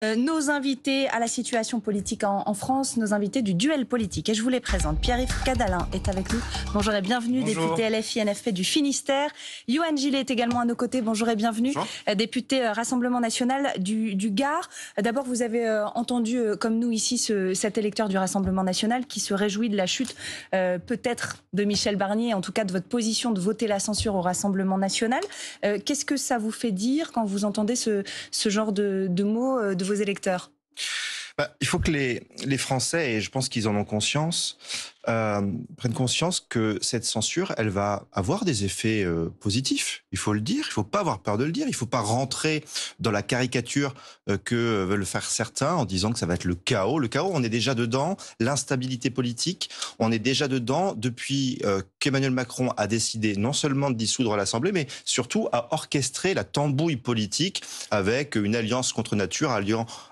Nos invités à la situation politique en France, nos invités du duel politique. Et je vous les présente. Pierre-Yves Cadalin est avec nous. Bonjour et bienvenue, Bonjour. député LFI-NFP du Finistère. Yohann Gillet est également à nos côtés. Bonjour et bienvenue. Bonjour. Député Rassemblement National du Gard. D'abord, vous avez entendu, comme nous ici, cet électeur du Rassemblement National qui se réjouit de la chute, peut-être de Michel Barnier, en tout cas de votre position de voter la censure au Rassemblement National. Qu'est-ce que ça vous fait dire quand vous entendez ce genre de mots de vos électeurs? Il faut que les Français, et je pense qu'ils en ont conscience, prennent conscience que cette censure, elle va avoir des effets positifs. Il faut le dire, il ne faut pas avoir peur de le dire. Il ne faut pas rentrer dans la caricature que veulent faire certains en disant que ça va être le chaos. Le chaos, on est déjà dedans. L'instabilité politique, on est déjà dedans depuis qu'Emmanuel Macron a décidé non seulement de dissoudre l'Assemblée, mais surtout à orchestrer la tambouille politique avec une alliance contre nature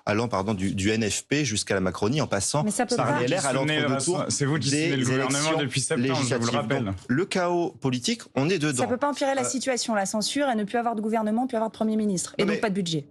allant du NFP jusqu'à la Macronie en passant par les LR à l'entre-deux-tours. C'est vous qui soutenez le gouvernement depuis septembre, je vous le rappelle. Donc, le chaos politique, on est dedans. Ça ne peut pas empirer la situation, la censure, et ne plus avoir de gouvernement, ne plus avoir de Premier ministre, et donc pas de budget.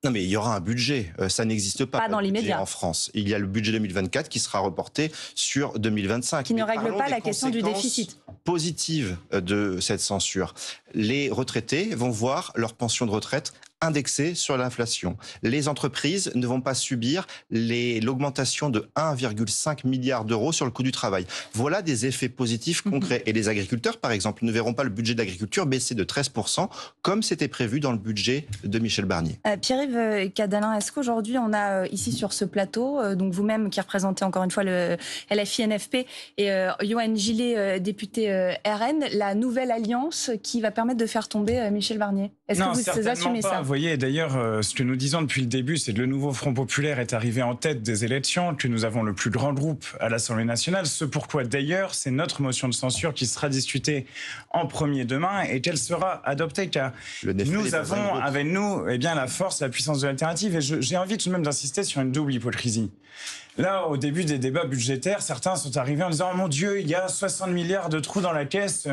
Non mais il y aura un budget, ça n'existe pas dans l'immédiat en France. Il y a le budget 2024 qui sera reporté sur 2025. Qui ne règle pas la question du déficit. Positive de cette censure. Les retraités vont voir leur pension de retraite indexée sur l'inflation. Les entreprises ne vont pas subir l'augmentation de 1,5 milliard d'euros sur le coût du travail. Voilà des effets positifs concrets. Et les agriculteurs, par exemple, ne verront pas le budget de l'agriculture baisser de 13%, comme c'était prévu dans le budget de Michel Barnier. Pierre-Yves Cadalin, est-ce qu'aujourd'hui on a ici sur ce plateau, donc vous-même qui représentez encore une fois le LFI-NFP et Yohann Gillet, député RN, la nouvelle alliance qui va permettre de faire tomber Michel Barnier? Est-ce que vous assumez ça? Vous voyez, d'ailleurs, ce que nous disons depuis le début, c'est que le nouveau Front populaire est arrivé en tête des élections, que nous avons le plus grand groupe à l'Assemblée nationale, ce pourquoi d'ailleurs c'est notre motion de censure qui sera discutée en premier demain et qu'elle sera adoptée, car nous avons avec nous la force, la puissance de l'alternative. Et j'ai envie tout de même d'insister sur une double hypocrisie. Là, au début des débats budgétaires, certains sont arrivés en disant « Mon Dieu, il y a 60 milliards de trous dans la caisse »,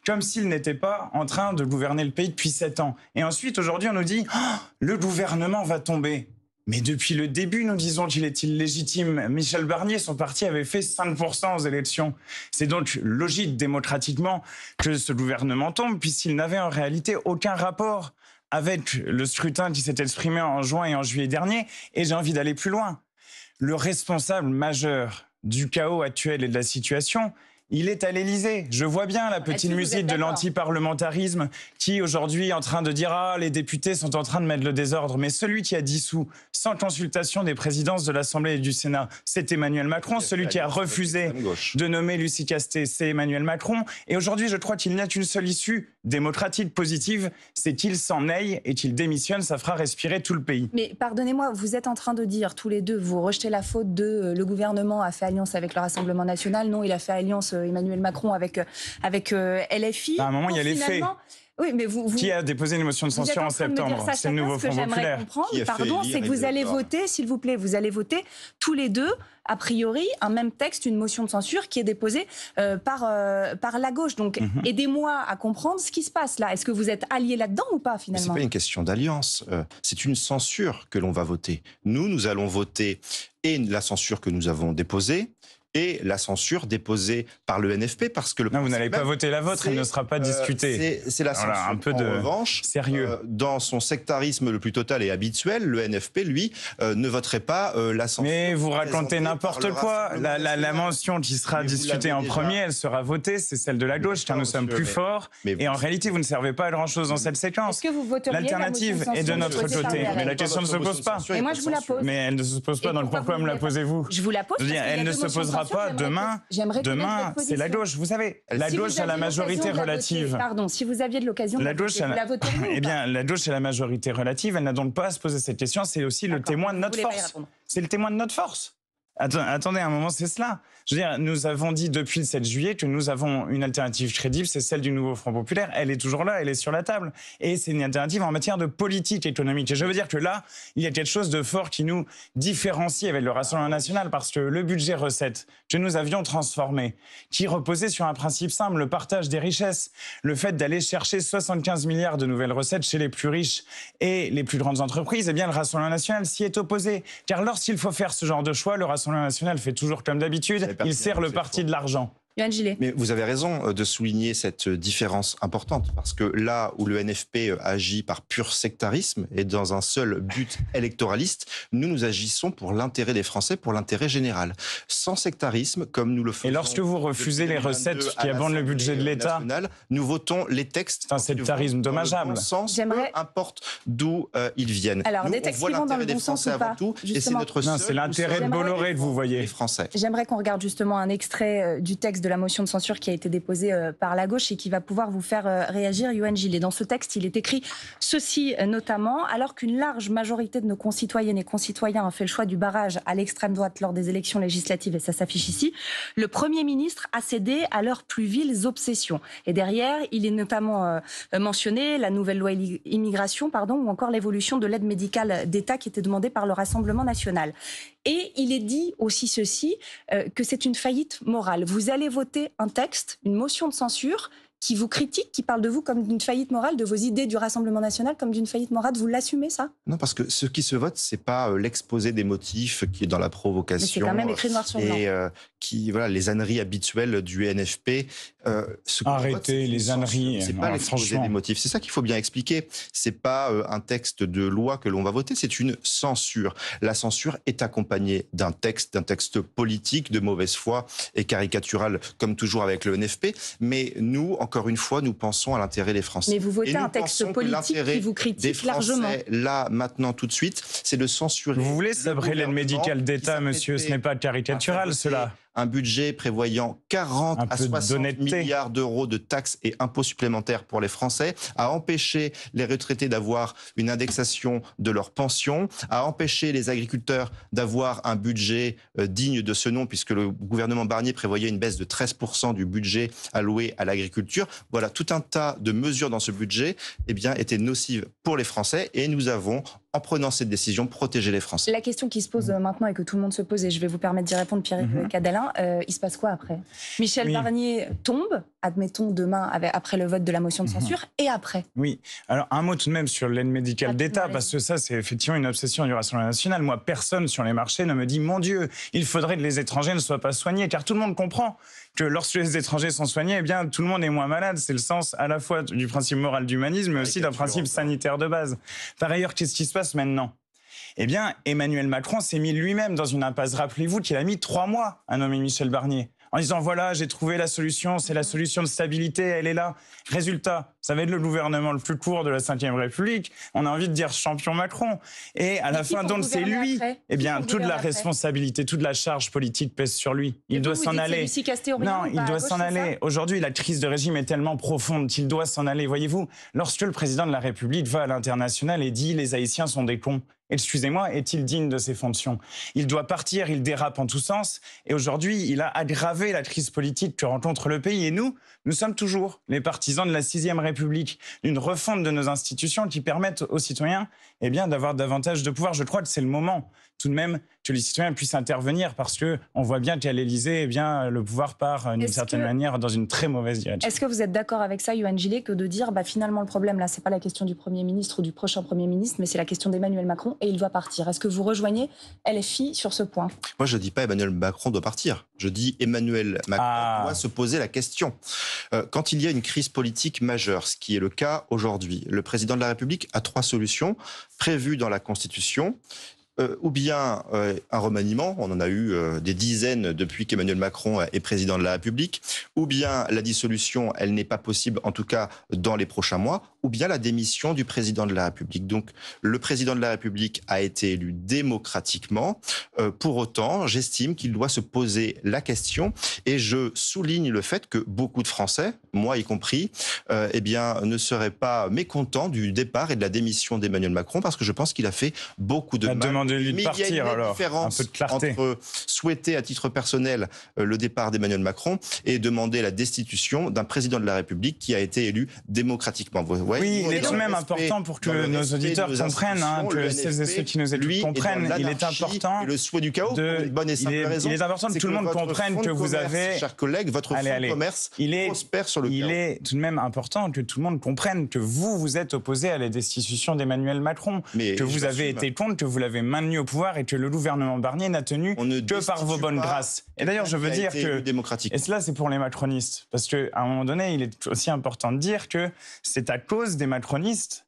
comme s'ils n'étaient pas en train de gouverner le pays depuis 7 ans. Et ensuite, aujourd'hui, on nous dit « Oh, le gouvernement va tomber ». Mais depuis le début, nous disons qu'il est illégitime. Michel Barnier, son parti avait fait 5% aux élections. C'est donc logique démocratiquement que ce gouvernement tombe, puisqu'il n'avait en réalité aucun rapport avec le scrutin qui s'est exprimé en juin et en juillet dernier. Et j'ai envie d'aller plus loin. Le responsable majeur du chaos actuel et de la situation, il est à l'Élysée. Je vois bien la petite musique de l'antiparlementarisme qui aujourd'hui est en train de dire « Ah, les députés sont en train de mettre le désordre ». Mais celui qui a dissous, sans consultation des présidences de l'Assemblée et du Sénat, c'est Emmanuel Macron. Celui qui a refusé de nommer Lucie Castet, c'est Emmanuel Macron. Et aujourd'hui, je crois qu'il n'y a qu'une seule issue démocratique positive, c'est qu'il s'en aille et qu'il démissionne. Ça fera respirer tout le pays. Mais pardonnez-moi, vous êtes en train de dire tous les deux, vous rejetez la faute de le gouvernement a fait alliance avec le Rassemblement National. Non, il a fait alliance Emmanuel Macron avec LFI. À un moment, il y a les faits. Oui, mais qui a déposé une motion de censure en septembre? C'est le nouveau Front populaire. Pardon, c'est que vous allez voter, s'il vous plaît, vous allez voter tous les deux, a priori, un même texte, une motion de censure qui est déposée par la gauche. Donc, aidez-moi à comprendre ce qui se passe là. Est-ce que vous êtes alliés là-dedans ou pas, finalement? Ce n'est pas une question d'alliance. C'est une censure que l'on va voter. Nous allons voter et la censure que nous avons déposée, et la censure déposée par le NFP, parce que non, vous n'allez pas voter la vôtre, elle ne sera pas discutée. C'est la censure. Un peu de revanche, sérieux. Dans son sectarisme le plus total et habituel, le NFP, lui, ne voterait pas la censure. Mais vous racontez n'importe quoi. La mention qui sera discutée en premier, elle sera votée, c'est celle de la gauche, car nous sommes plus forts. Et en réalité, vous ne servez pas à grand-chose dans cette séquence. Est-ce que vous voteriez l'alternative est de notre côté. Mais la question ne se pose pas. Et moi, je vous la pose. Mais elle ne se pose pas, donc pourquoi me la posez-vous? Je vous la pose. Elle ne se posera pas demain. Demain, c'est la gauche. Vous savez, la gauche a la majorité relative. Pardon, si vous aviez de l'occasion de la voter. Eh bien, la gauche a la majorité relative. Elle n'a donc pas à se poser cette question. C'est aussi le témoin de notre force. C'est le témoin de notre force. Attendez un moment, c'est cela. Je veux dire, nous avons dit depuis le 7 juillet que nous avons une alternative crédible, c'est celle du nouveau Front populaire. Elle est toujours là, elle est sur la table. Et c'est une alternative en matière de politique économique. Et je veux dire que là, il y a quelque chose de fort qui nous différencie avec le Rassemblement national, parce que le budget recettes que nous avions transformé, qui reposait sur un principe simple, le partage des richesses, le fait d'aller chercher 75 milliards de nouvelles recettes chez les plus riches et les plus grandes entreprises, eh bien le Rassemblement national s'y est opposé. Car lorsqu'il faut faire ce genre de choix, le Rassemblement national fait toujours comme d'habitude, il sert le parti de l'argent. Yohann Gillet. Mais vous avez raison de souligner cette différence importante, parce que là où le NFP agit par pur sectarisme et dans un seul but électoraliste, nous agissons pour l'intérêt des Français, pour l'intérêt général. Sans sectarisme, comme nous le faisons. Et lorsque vous refusez les recettes qui abondent le budget de l'État, nous votons les textes. C'est un sectarisme dommageable. Sens, peu importe d'où ils viennent. Alors, nous, des textes qui vont dans le bon sens ou pas, tout, et c'est notre non, c'est l'intérêt de Bolloré que vous voyez. Les Français. J'aimerais qu'on regarde justement un extrait du texte de la motion de censure qui a été déposée par la gauche et qui va pouvoir vous faire réagir, Yohann Gillet. Dans ce texte, il est écrit ceci notamment: alors qu'une large majorité de nos concitoyennes et concitoyens a fait le choix du barrage à l'extrême droite lors des élections législatives, et ça s'affiche ici, le Premier ministre a cédé à leurs plus viles obsessions. Et derrière, il est notamment mentionné la nouvelle loi immigration, ou encore l'évolution de l'aide médicale d'État qui était demandée par le Rassemblement national. Et il est dit aussi ceci, que c'est une faillite morale. Vous allez voter un texte, une motion de censure, qui vous critique, qui parle de vous comme d'une faillite morale, de vos idées du Rassemblement national comme d'une faillite morale. Vous l'assumez, ça? Non, parce que ce qui se vote, c'est pas l'exposé des motifs qui est dans la provocation. Mais c'est quand même écrit noir sur blanc. Et les âneries habituelles du NFP. Arrêtez les âneries. C'est pas l'exposé des motifs. C'est ça qu'il faut bien expliquer. C'est pas un texte de loi que l'on va voter, c'est une censure. La censure est accompagnée d'un texte politique de mauvaise foi et caricatural, comme toujours avec le NFP. Mais nous, encore une fois, nous pensons à l'intérêt des Français. Mais vous votez un texte politique qui vous critique largement. Là, maintenant, tout de suite, c'est de censurer. Vous voulez sabrer l'aide médicale d'État, monsieur? Ce n'est pas caricatural, cela. Un budget prévoyant 40 à 60 milliards d'euros de taxes et impôts supplémentaires pour les Français, à empêcher les retraités d'avoir une indexation de leurs pensions, à empêcher les agriculteurs d'avoir un budget digne de ce nom, puisque le gouvernement Barnier prévoyait une baisse de 13% du budget alloué à l'agriculture. Voilà, tout un tas de mesures dans ce budget étaient nocives pour les Français, et nous avons, en prenant cette décision, protégé les Français. La question qui se pose maintenant et que tout le monde se pose, et je vais vous permettre d'y répondre, Pierre Cadalin, il se passe quoi après? Michel Barnier tombe, admettons demain, après le vote de la motion de censure, et après? Oui, alors un mot tout de même sur l'aide médicale d'État, parce que ça c'est effectivement une obsession du Rassemblement national. Moi, personne sur les marchés ne me dit, mon Dieu, il faudrait que les étrangers ne soient pas soignés, car tout le monde comprend que lorsque les étrangers sont soignés, tout le monde est moins malade. C'est le sens à la fois du principe moral d'humanisme, mais aussi d'un principe sanitaire de base. Par ailleurs, qu'est-ce qui se passe maintenant? Emmanuel Macron s'est mis lui-même dans une impasse. Rappelez-vous qu'il a mis 3 mois à nommer Michel Barnier, en disant voilà, j'ai trouvé la solution, c'est la solution de stabilité, elle est là. Résultat, ça va être le gouvernement le plus court de la Ve République. On a envie de dire champion Macron. Et à la fin, donc, c'est lui. Toute la responsabilité, toute la charge politique pèse sur lui. Il doit s'en aller. Non, il doit s'en aller. Aujourd'hui, la crise de régime est tellement profonde qu'il doit s'en aller. Voyez-vous, lorsque le président de la République va à l'international et dit les Haïtiens sont des cons, excusez-moi, est-il digne de ses fonctions? Il doit partir, il dérape en tous sens. Et aujourd'hui, il a aggravé la crise politique que rencontre le pays. Et nous sommes toujours les partisans de la 6e République, d'une refonte de nos institutions qui permettent aux citoyens d'avoir davantage de pouvoir. Je crois que c'est le moment, tout de même, que les citoyens puissent intervenir, parce qu'on voit bien qu'à l'Élysée, le pouvoir part d'une certaine manière dans une très mauvaise direction. Est-ce que vous êtes d'accord avec ça, Yohann Gillet, que de dire finalement le problème là, c'est pas la question du Premier ministre ou du prochain Premier ministre, mais c'est la question d'Emmanuel Macron et il doit partir? Est-ce que vous rejoignez LFI sur ce point? Moi, je ne dis pas Emmanuel Macron doit partir. Je dis Emmanuel Macron doit se poser la question. Quand il y a une crise politique majeure, ce qui est le cas aujourd'hui, le président de la République a 3 solutions prévues dans la Constitution. Ou bien un remaniement, on en a eu des dizaines depuis qu'Emmanuel Macron est président de la République, ou bien la dissolution, elle n'est pas possible, en tout cas dans les prochains mois, ou bien la démission du président de la République. Donc le président de la République a été élu démocratiquement. Pour autant, j'estime qu'il doit se poser la question, et je souligne le fait que beaucoup de Français, moi y compris, ne seraient pas mécontents du départ et de la démission d'Emmanuel Macron, parce que je pense qu'il a fait beaucoup de mal demandé lui de partir alors. Un peu de clarté. Entre souhaiter à titre personnel le départ d'Emmanuel Macron et demander la destitution d'un président de la République qui a été élu démocratiquement. Oui, il est tout de même important pour que nos auditeurs comprennent, que celles et ceux qui nous écoutent comprennent. Il est important. Le souhait du chaos, pour une bonne et simple raison. Il est important que tout le monde comprenne que vous avez. Chers collègues, votre fonds de commerce prospère sur le chaos. Il est tout de même important que tout le monde comprenne que vous êtes opposé à la destitution d'Emmanuel Macron, que vous avez été contre, que vous l'avez maintenu au pouvoir et que le gouvernement Barnier n'a tenu que par vos bonnes grâces. Et d'ailleurs, je veux dire que, et cela c'est pour les macronistes, parce qu'à un moment donné, il est aussi important de dire que c'est à cause des macronistes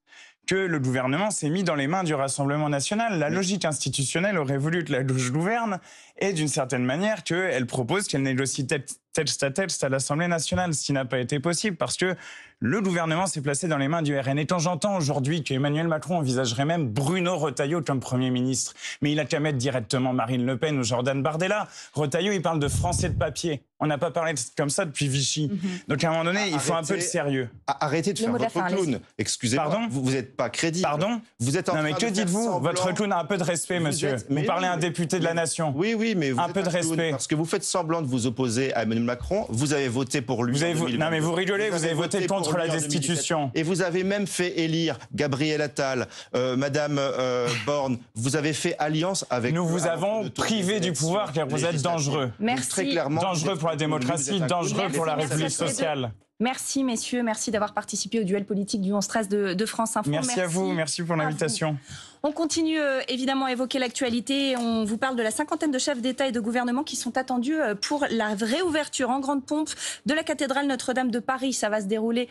que le gouvernement s'est mis dans les mains du Rassemblement national. La logique institutionnelle aurait voulu que la gauche gouverne et d'une certaine manière qu'elle propose qu'elle négocie texte à texte à l'Assemblée nationale, ce qui n'a pas été possible parce que le gouvernement s'est placé dans les mains du RN. Et quand j'entends aujourd'hui qu'Emmanuel Macron envisagerait même Bruno Retailleau comme Premier ministre, mais il a qu'à mettre directement Marine Le Pen ou Jordan Bardella. Retailleau, il parle de français de papier. On n'a pas parlé comme ça depuis Vichy. Donc à un moment donné, il faut un peu de sérieux. Arrêtez de faire votre clown. Excusez-moi, pardon, vous n'êtes pas crédible. Pardon, vous êtes en non mais que dites-vous? Votre clown a un peu de respect, monsieur. Vous parlez à un député de la nation. Oui, mais vous un peu de respect. Parce que vous faites semblant de vous opposer à Emmanuel Macron. Vous avez voté pour lui. Non mais vous rigolez, vous avez voté contre la destitution. Et vous avez même fait élire Gabriel Attal, Madame Borne. Vous avez fait alliance avec. Nous vous avons privé du pouvoir car vous êtes dangereux. Merci. Très clairement, dangereux pour la démocratie, dangereux pour la République sociale. Merci messieurs, merci d'avoir participé au duel politique du 11-13 de France Info. Merci à vous, merci pour l'invitation. On continue évidemment à évoquer l'actualité. On vous parle de la cinquantaine de chefs d'État et de gouvernement qui sont attendus pour la réouverture en grande pompe de la cathédrale Notre-Dame de Paris. Ça va se dérouler